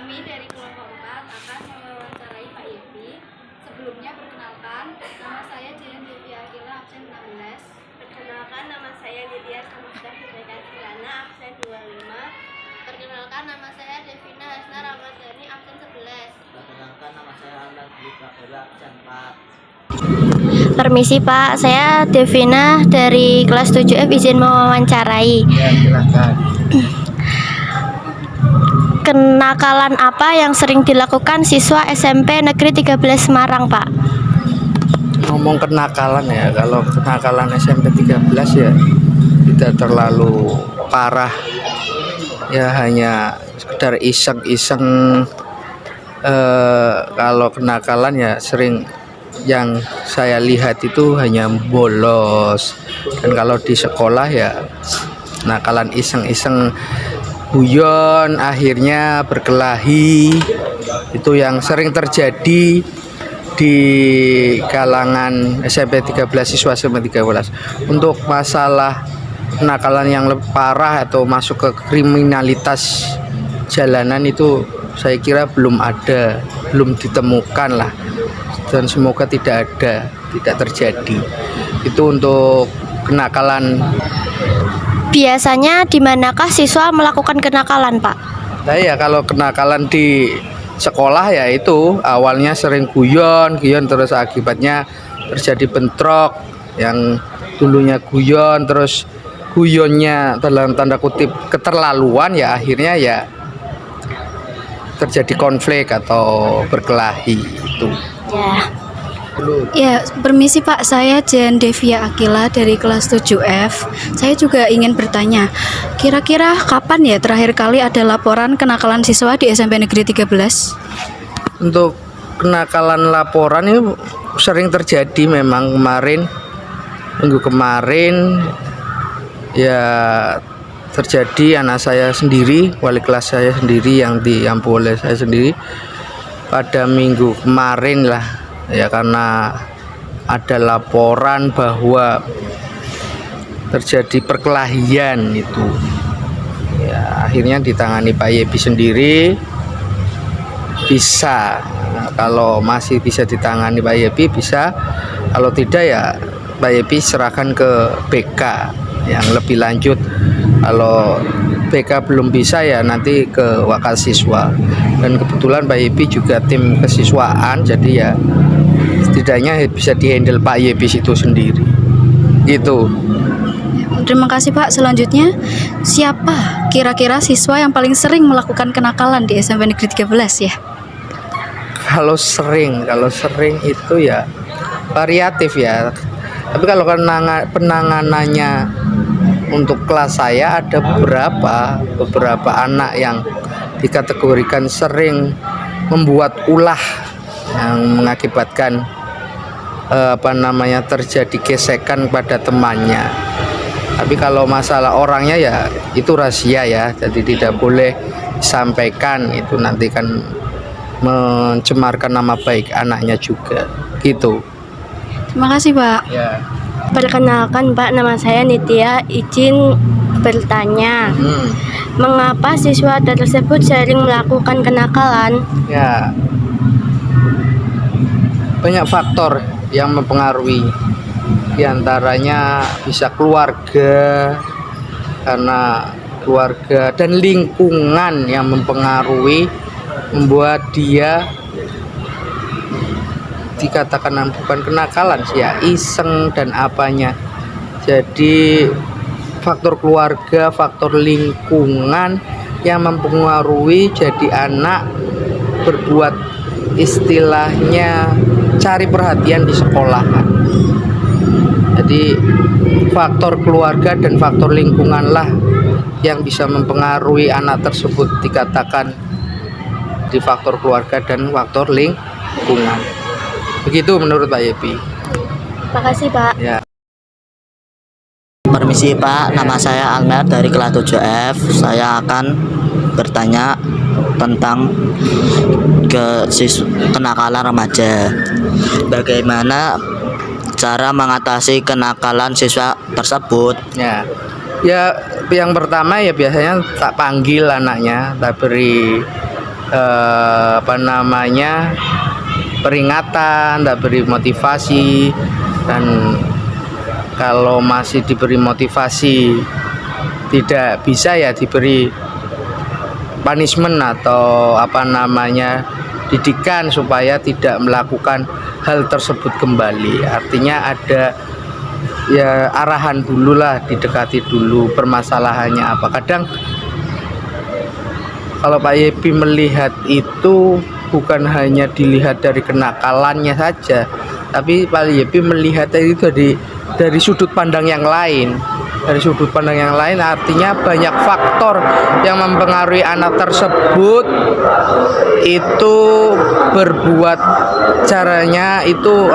Kami dari kelompok 4 akan mewawancarai Pak Yepi. Sebelumnya perkenalkan, nama saya Jian Devi Akila, absen 16. Perkenalkan, nama saya Lydia Samusdah Hidayat Kirana, absen 25. Perkenalkan, nama saya Devina Hasna Ramadhani, absen 11. Perkenalkan, nama saya Alan Dwi Prabowo, absen 4. Permisi Pak, saya Devina dari kelas 7F izin mewawancarai. Ya, silakan. Kenakalan apa yang sering dilakukan siswa SMP Negeri 13 Semarang, Pak? Ngomong kenakalan ya, kalau kenakalan SMP 13 ya tidak terlalu parah. Ya hanya sekedar iseng-iseng. Kalau kenakalan ya sering yang saya lihat itu hanya bolos. Dan kalau di sekolah ya nakalan iseng-iseng, guyon akhirnya berkelahi, itu yang sering terjadi di kalangan SMP 13, siswa SMP 13. Untuk masalah kenakalan yang lebih parah atau masuk ke kriminalitas jalanan itu saya kira belum ada, belum ditemukan lah, dan semoga tidak ada, tidak terjadi. Itu untuk kenakalan. Biasanya di manakah siswa melakukan kenakalan, Pak? Nah ya, kalau kenakalan di sekolah ya itu awalnya sering guyon terus akibatnya terjadi bentrok. Yang dulunya guyon terus guyonnya dalam tanda kutip keterlaluan, ya akhirnya ya terjadi konflik atau berkelahi itu. Ya, permisi Pak, saya Jen Devia Akila dari kelas 7F. Saya juga ingin bertanya, kira-kira kapan ya terakhir kali ada laporan kenakalan siswa di SMP Negeri 13? Untuk kenakalan laporan ini sering terjadi memang. Minggu kemarin ya terjadi, anak saya sendiri, wali kelas saya sendiri yang diampu oleh saya sendiri pada minggu kemarin lah. Ya karena ada laporan bahwa terjadi perkelahian itu, ya akhirnya ditangani Pak Yepi sendiri. Bisa, kalau masih bisa ditangani Pak Yepi bisa, kalau tidak ya Pak Yepi serahkan ke BK yang lebih lanjut. Kalau BK belum bisa ya nanti ke Wakasiswa. Dan kebetulan Pak Yepi juga tim kesiswaan, jadi ya setidaknya bisa dihandle Pak Yepi itu sendiri gitu. Terima kasih Pak. Selanjutnya, siapa kira-kira siswa yang paling sering melakukan kenakalan di SMP Negeri 13 ya? Kalau sering itu ya variatif ya. Tapi kalau penanganannya untuk kelas saya ada beberapa anak yang dikategorikan sering membuat ulah yang mengakibatkan terjadi gesekan pada temannya. Tapi kalau masalah orangnya ya itu rahasia ya, jadi tidak boleh disampaikan, itu nanti kan mencemarkan nama baik anaknya juga gitu. Terima kasih Pak. Ya. Perkenalkan Pak, nama saya Nitya, izin bertanya. Mengapa siswa tersebut sering melakukan kenakalan? Ya, banyak faktor yang mempengaruhi. Di antaranya bisa keluarga, karena keluarga dan lingkungan yang mempengaruhi, membuat dia dikatakan bukan kenakalan sih ya, iseng dan apanya. Jadi faktor keluarga, faktor lingkungan yang mempengaruhi, jadi anak berbuat istilahnya cari perhatian di sekolah. Jadi faktor keluarga dan faktor lingkungan lah yang bisa mempengaruhi anak tersebut, dikatakan di faktor keluarga dan faktor lingkungan. Begitu menurut Pak Yepi. Makasih Pak. Ya. Permisi Pak, nama saya Almer dari kelas 7F. Saya akan bertanya tentang kenakalan remaja. Bagaimana cara mengatasi kenakalan siswa tersebut? Ya, yang pertama ya biasanya tak panggil anaknya, tak beri peringatan, tak beri motivasi. Dan kalau masih diberi motivasi tidak bisa, ya diberi punishment atau didikan supaya tidak melakukan hal tersebut kembali. Artinya ada ya arahan dulu lah, didekati dulu permasalahannya apa. Kadang kalau Pak Yepi melihat itu bukan hanya dilihat dari kenakalannya saja, tapi Pak Yepi melihat itu dari sudut pandang yang lain. Dari sudut pandang yang lain artinya banyak faktor yang mempengaruhi anak tersebut itu berbuat caranya itu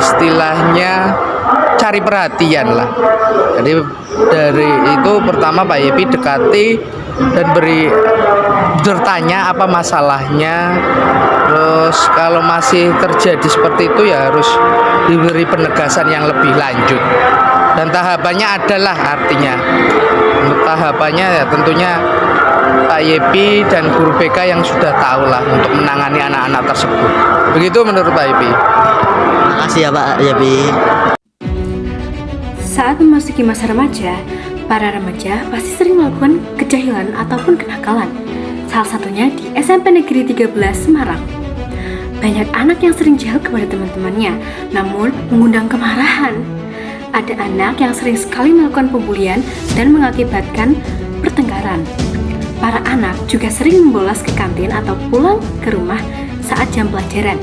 istilahnya cari perhatian lah. Jadi dari itu pertama Pak Yepi dekati dan bertanya apa masalahnya. Terus kalau masih terjadi seperti itu ya harus diberi penegasan yang lebih lanjut. Dan tahapannya adalah artinya untuk tahapannya ya tentunya Pak Yepi dan guru BK yang sudah tahu lah untuk menangani anak-anak tersebut. Begitu menurut Pak Yepi. Makasih ya Pak Yepi. Saat memasuki masa remaja, para remaja pasti sering melakukan kejahilan ataupun kenakalan. Salah satunya di SMP Negeri 13 Semarang. Banyak anak yang sering jahil kepada teman-temannya, namun mengundang kemarahan. Ada anak yang sering sekali melakukan pembulian dan mengakibatkan pertengkaran. Para anak juga sering membolos ke kantin atau pulang ke rumah saat jam pelajaran.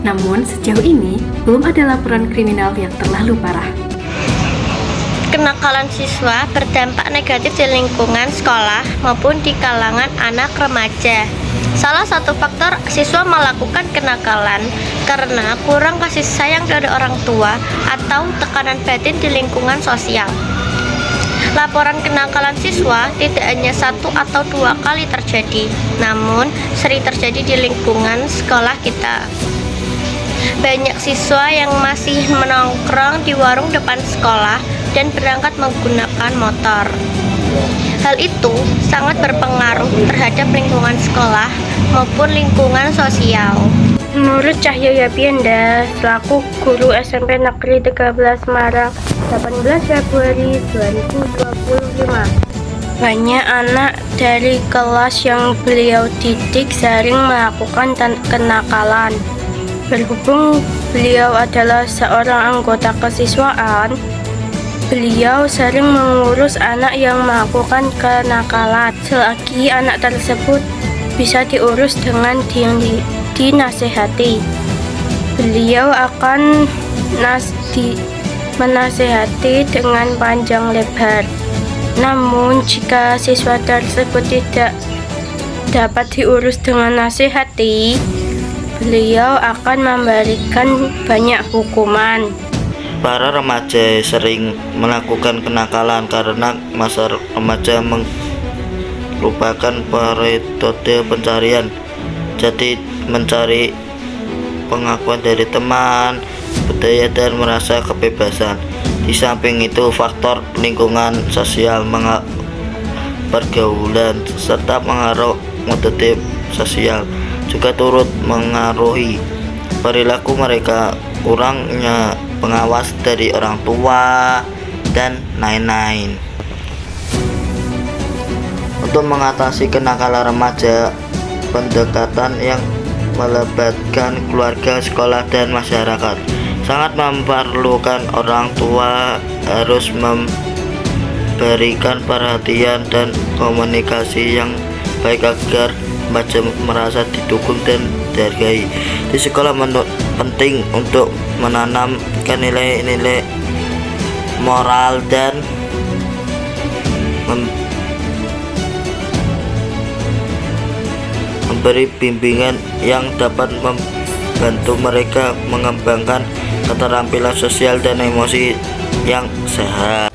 Namun sejauh ini belum ada laporan kriminal yang terlalu parah. Kenakalan siswa berdampak negatif di lingkungan sekolah maupun di kalangan anak remaja. Salah satu faktor siswa melakukan kenakalan karena kurang kasih sayang dari orang tua atau tekanan batin di lingkungan sosial. Laporan kenakalan siswa tidak hanya 1 atau 2 kali terjadi, namun sering terjadi di lingkungan sekolah kita. Banyak siswa yang masih menongkrong di warung depan sekolah dan berangkat menggunakan motor. Hal itu sangat berpengaruh terhadap lingkungan sekolah maupun lingkungan sosial. Menurut Cahyo Yapienda, selaku guru SMP Negeri 13 Semarang, 18 Februari 2025. Banyak anak dari kelas yang beliau didik sering melakukan kenakalan. Berhubung beliau adalah seorang anggota kesiswaan, beliau sering mengurus anak yang melakukan kenakalan. Selagi anak tersebut bisa diurus dengan dinasehati, beliau akan menasehati dengan panjang lebar. Namun jika siswa tersebut tidak dapat diurus dengan nasihati, beliau akan memberikan banyak hukuman. Para remaja sering melakukan kenakalan karena masa remaja merupakan metode pencarian. Jadi mencari pengakuan dari teman, budaya dan merasa kebebasan. Di samping itu faktor lingkungan sosial, pergaulan serta pengaruh metode sosial juga turut mengaruhi perilaku mereka. Kurangnya pengawas dari orang tua dan lain-lain. Untuk mengatasi kenakalan remaja, pendekatan yang melibatkan keluarga, sekolah, dan masyarakat sangat memerlukan. Orang tua harus memberikan perhatian dan komunikasi yang baik agar remaja merasa didukung dan dihargai. Di sekolah penting untuk menanamkan nilai-nilai moral dan memberi bimbingan yang dapat membantu mereka mengembangkan keterampilan sosial dan emosi yang sehat.